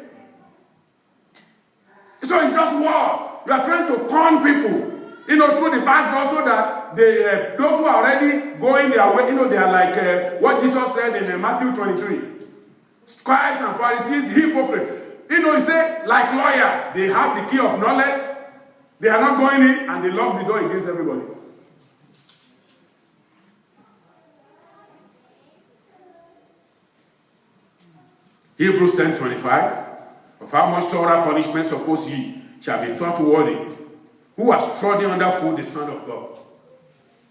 So it's just war. You are trying to con people, through the back door so that those who are already going their way, they are like what Jesus said in Matthew 23. Scribes and Pharisees, hypocrites. He said, like lawyers, they have the key of knowledge. They are not going in and they lock the door against everybody. Hebrews 10:25. Of how much sorrow punishment suppose ye shall be thought worthy, who has trodden underfoot the Son of God.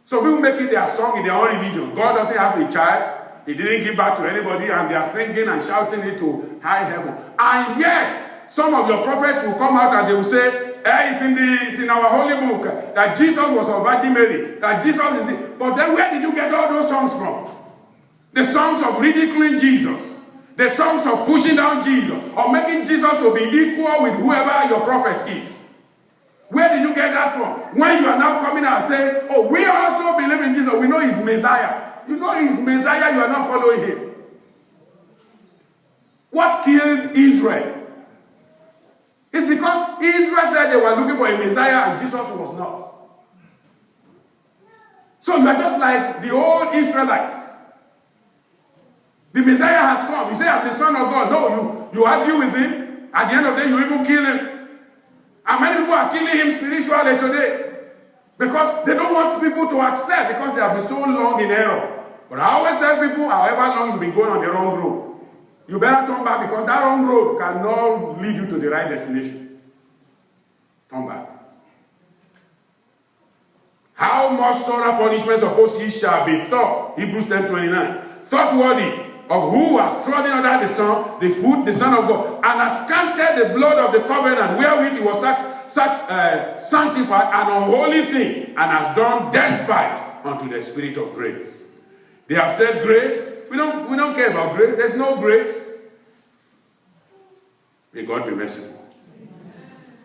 So people make it their song in their own religion. God doesn't have a child. He didn't give back to anybody, and they are singing and shouting it to high heaven. And yet, some of your prophets will come out and they will say, it's in our holy book that Jesus was of Virgin Mary, that Jesus is it. But then where did you get all those songs from? The songs of ridiculing Jesus, the songs of pushing down Jesus, or making Jesus to be equal with whoever your prophet is. Where did you get that from? When you are now coming out and saying, oh, we also believe in Jesus, we know he's Messiah. You know he's Messiah, you are not following him. What killed Israel? It's because Israel said they were looking for a Messiah and Jesus was not. So you are just like the old Israelites. The Messiah has come. He said, I'm the Son of God. No, you argue with him. At the end of the day, you even kill him. And many people are killing him spiritually today. Because they don't want people to accept, because they have been so long in error. But I always tell people, however long you've been going on the wrong road, you better turn back, because that wrong road cannot lead you to the right destination. Turn back. How much sorrow punishment suppose he shall be thought, Hebrews 10:29, thought worthy of who has trodden under the Son, the foot, the Son of God, and has counted the blood of the covenant wherewith he was sanctified an unholy thing, and has done despite unto the Spirit of grace. They have said grace. We don't care about grace. There's no grace. May God be merciful.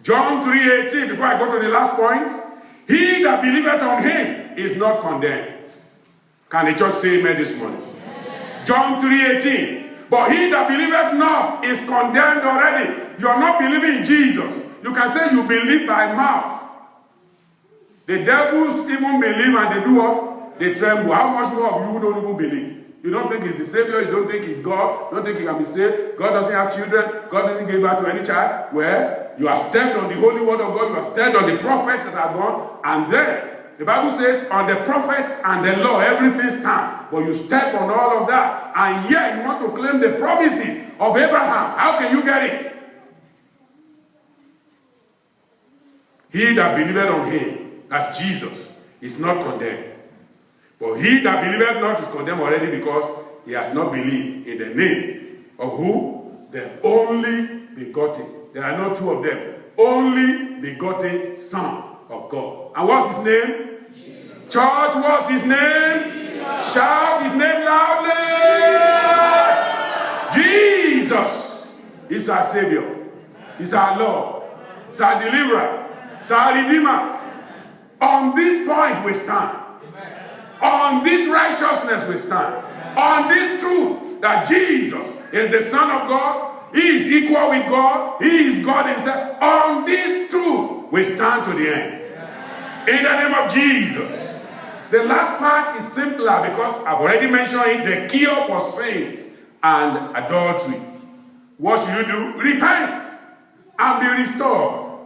John 3:18, before I go to the last point. He that believeth on him is not condemned. Can the church say amen this morning? Amen. John 3:18. But he that believeth not is condemned already. You are not believing in Jesus. You can say you believe by mouth. The devils even believe and they do what? They tremble. How much more of you don't even believe? You don't think he's the Savior. You don't think he's God. You don't think he can be saved. God doesn't have children. God didn't give birth to any child. Well, you are stepped on the holy word of God. You are stepped on the prophets that are gone. And then, the Bible says, on the prophet and the law, everything stands. But you step on all of that. And yet, you want to claim the promises of Abraham. How can you get it? He that believeth on him, that's Jesus, is not condemned. But he that believeth not is condemned already, because he has not believed in the name of who? The only begotten. There are no two of them. Only begotten Son of God. And what's his name? Jesus. Church, what's his name? Jesus. Shout his name loudly. Jesus is our Savior. He's our Lord. He's our deliverer. He's our Redeemer. On this point we stand. On this righteousness we stand. On this truth that Jesus is the Son of God. He is equal with God. He is God himself. On this truth we stand to the end. In the name of Jesus. The last part is simpler, because I've already mentioned it. The cure for sins and adultery. What should you do? Repent and be restored.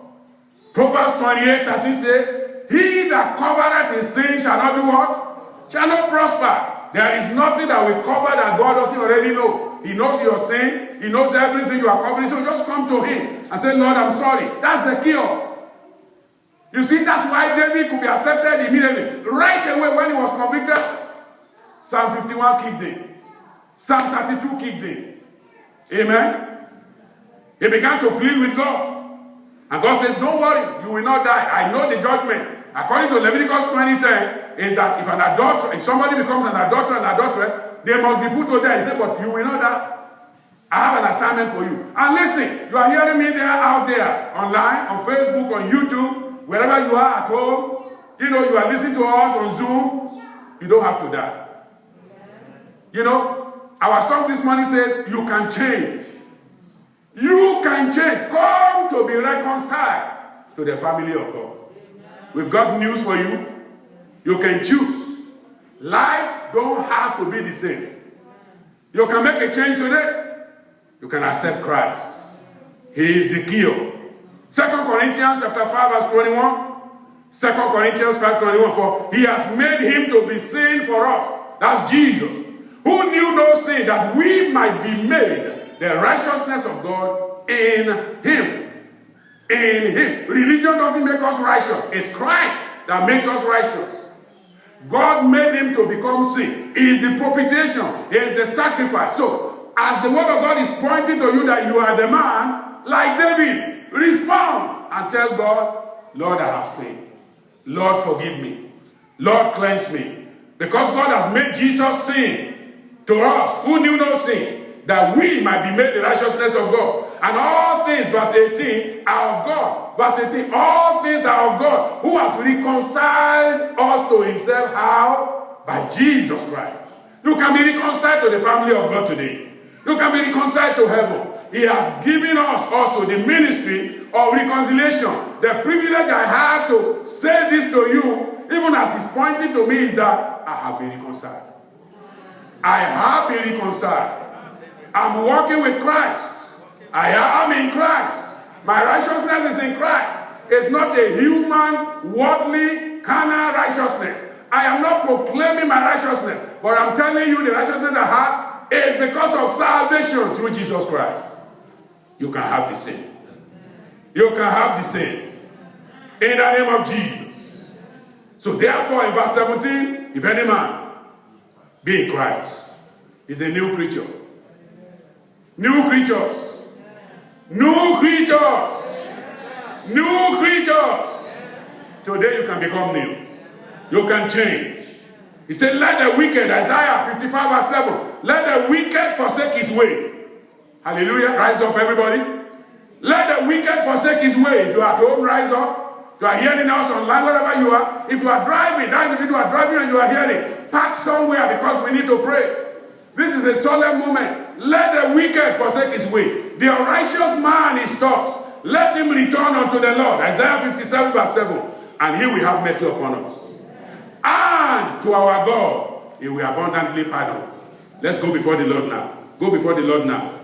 Proverbs 28:13 says, he that covereth his sin shall not do what? Shall not prosper. There is nothing that will cover that God doesn't already know. He knows your sin. He knows everything you are covering. So just come to him and say, Lord, I'm sorry. That's the cure. You see, that's why David could be accepted immediately. Right away when he was convicted, Psalm 51 kicked in. Psalm 32 kicked in. Amen? He began to plead with God. And God says, don't worry, you will not die. I know the judgment. According to Leviticus 20:10, is that if somebody becomes an adulterer and adulteress, they must be put to death. He said, but you will not die. I have an assignment for you. And listen, you are hearing me there, out there, online, on Facebook, on YouTube, wherever you are at home. You are listening to us on Zoom. You don't have to die. Our song this morning says, you can change. You can change. Come to be reconciled to the family of God. We've got news for you. You can choose. Life don't have to be the same. You can make a change today. You can accept Christ. He is the cure. 2 Corinthians chapter 5 verse 21. 2 Corinthians 5:21. For he has made him to be sin for us. That's Jesus. Who knew no sin, that we might be made the righteousness of God in him. In him. Religion doesn't make us righteous. It's Christ that makes us righteous. God made him to become sin. He is the propitiation. He is the sacrifice. So, as the word of God is pointing to you that you are the man, like David, respond and tell God, Lord, I have sinned. Lord, forgive me. Lord, cleanse me. Because God has made Jesus sin to us who knew no sin, that we might be made the righteousness of God. And all things, verse 18, are of God. Verse 18, all things are of God, who has reconciled us to himself. How? By Jesus Christ. You can be reconciled to the family of God today. You can be reconciled to heaven. He has given us also the ministry of reconciliation. The privilege I have to say this to you, even as he's pointing to me, is that I have been reconciled. I have been reconciled. I'm walking with Christ. I am in Christ. My righteousness is in Christ. It's not a human, worldly, carnal righteousness. I am not proclaiming my righteousness, but I'm telling you the righteousness I have is because of salvation through Jesus Christ. You can have the same. You can have the same. In the name of Jesus. So therefore, in verse 17, if any man be in Christ, is a new creature. New creatures. New creatures. New creatures. Today you can become new. You can change. He said, let the wicked, Isaiah 55 verse 7, let the wicked forsake his way. Hallelujah. Rise up, everybody. Let the wicked forsake his way. If you are at home, rise up. If you are hearing us online, wherever you are. If you are driving, that individual are driving and you are hearing, park somewhere because we need to pray. This is a solemn moment. Let the wicked forsake his way. The unrighteous man is thoughts. Let him return unto the Lord. Isaiah 57 verse 7. And he will have mercy upon us. And to our God, he will abundantly pardon. Let's go before the Lord now. Go before the Lord now.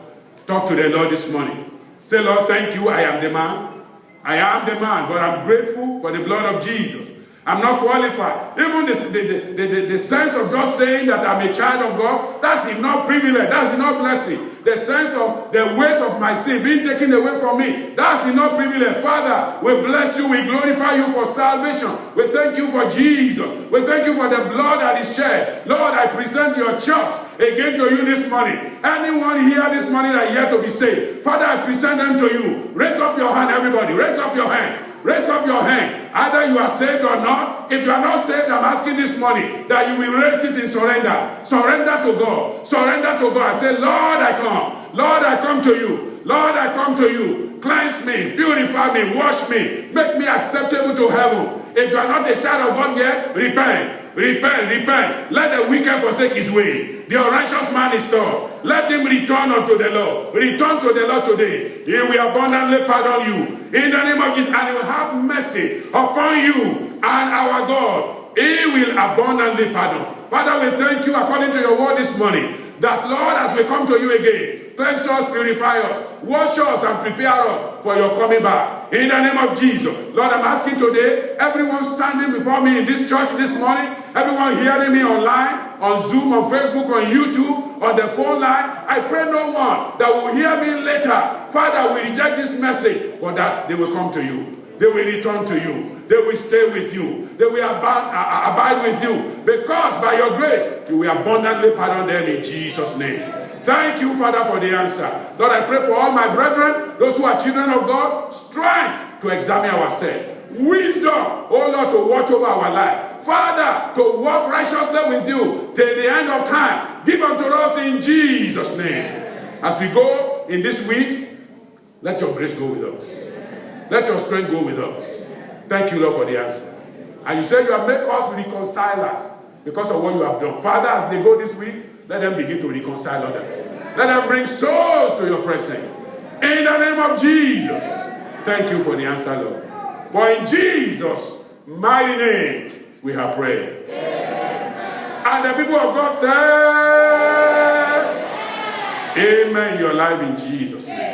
Talk to the Lord this morning. Say, Lord, thank you. I am the man. I am the man, but I'm grateful for the blood of Jesus. I'm not qualified. Even the sense of just saying that I'm a child of God, that's enough privilege. That's enough blessing. The sense of the weight of my sin being taken away from me, that's enough privilege. Father, we bless you. We glorify you for salvation. We thank you for Jesus. We thank you for the blood that is shed. Lord, I present your church again to you this morning. Anyone here this morning that yet to be saved, Father, I present them to you. Raise up your hand, everybody. Raise up your hand. Raise up your hand. Either you are saved or not. If you are not saved, I'm asking this morning that you will raise it in surrender. Surrender to God. Surrender to God. Say, Lord, I come. Lord, I come to you. Lord, I come to you. Cleanse me. Purify me. Wash me. Make me acceptable to heaven. If you are not a child of God yet, repent. Repent, repent. Let the wicked forsake his way. The unrighteous man is taught. Let him return unto the Lord. Return to the Lord today. He will abundantly pardon you. In the name of Jesus. And he will have mercy upon you. And our God, he will abundantly pardon. Father, we thank you according to your word this morning. That, Lord, as we come to you again, cleanse us, purify us, wash us, and prepare us for your coming back. In the name of Jesus. Lord, I'm asking today, everyone standing before me in this church this morning, everyone hearing me online, on Zoom, on Facebook, on YouTube, on the phone line, I pray no one that will hear me later, Father, will reject this message, but that they will come to you. They will return to you. They will stay with you. They will abide with you. Because by your grace, you will abundantly pardon them in Jesus' name. Thank you, Father, for the answer. Lord, I pray for all my brethren, those who are children of God, strength to examine ourselves. Wisdom, oh Lord, to watch over our life. Father, to walk righteously with you till the end of time. Give unto us in Jesus' name. As we go in this week, let your grace go with us. Let your strength go with us. Thank you, Lord, for the answer. And you said you have made us reconcilers because of what you have done. Father, as they go this week, let them begin to reconcile others. Let them bring souls to your presence. In the name of Jesus. Thank you for the answer, Lord. For in Jesus' mighty name we have prayed. And the people of God say, Amen. Your life in Jesus' name.